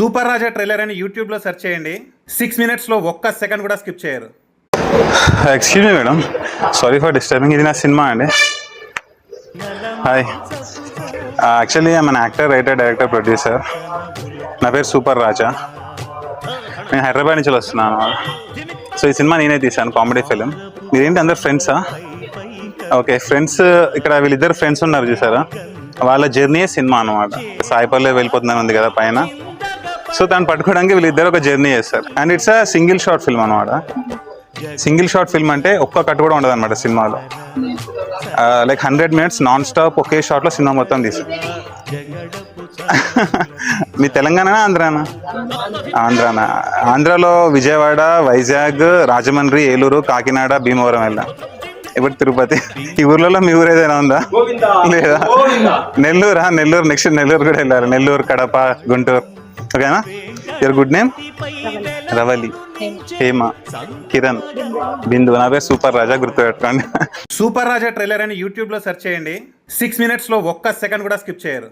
Super రాజా trailer అని యూట్యూబ్లో search చేయండి. 6 minutesలో ఒక్క సెకండ్ కూడా స్కిప్ చేయరు. Excuse me madam, sorry for disturbing. ఇది నా సినిమా అండి. Hi, actually I'm an actor, writer, director, producer. నా పేరు సూపర్ రాజా. నేను హైదరాబాద్ నుంచి వస్తున్నాను. సో ఈ సినిమా నేనే తీశాను, కామెడీ ఫిలిం. మీరేంటి అందరు ఫ్రెండ్సా? Okay, friends. ఇక్కడ వీళ్ళిద్దరు ఫ్రెండ్స్ ఉన్నారు చూసారా, వాళ్ళ జర్నీ సినిమా అనమాట. సాయిపల్లె వెళ్ళిపోతుందని ఉంది కదా పైన, సో దాన్ని పట్టుకోవడానికి వీళ్ళిద్దరు ఒక జర్నీ చేస్తారు. And it's a single short film అనమాట. సింగిల్ షార్ట్ ఫిల్మ్ అంటే ఒక్క కట్ కూడా ఉండదు అనమాట సినిమాలో. లైక్ 100 minutes నాన్ స్టాప్ ఒకే షాట్లో సినిమా మొత్తం తీసాం. మీ తెలంగాణ ఆంధ్రానా? ఆంధ్రాలో విజయవాడ, వైజాగ్, రాజమండ్రి, ఏలూరు, కాకినాడ, భీమవరం వెళ్ళాం. ఇప్పుడు తిరుపతి. ఈ ఊర్లలో మీ ఊరు ఏదైనా ఉందా? లేదా? నెల్లూరు. నెక్స్ట్ నెల్లూరు కూడా వెళ్ళాలి. నెల్లూరు, కడప, గుంటూరు. ఓకేనా? Your good name? Ravali, Hema, Kiran, Bindu. నా పేరు సూపర్ రాజా, గుర్తుపెట్టుకోండి. సూపర్ రాజా ట్రైలర్ అని యూట్యూబ్లో సెర్చ్ చేయండి. 6 minutesలో ఒక్క సెకండ్ కూడా స్కిప్ చేయరు.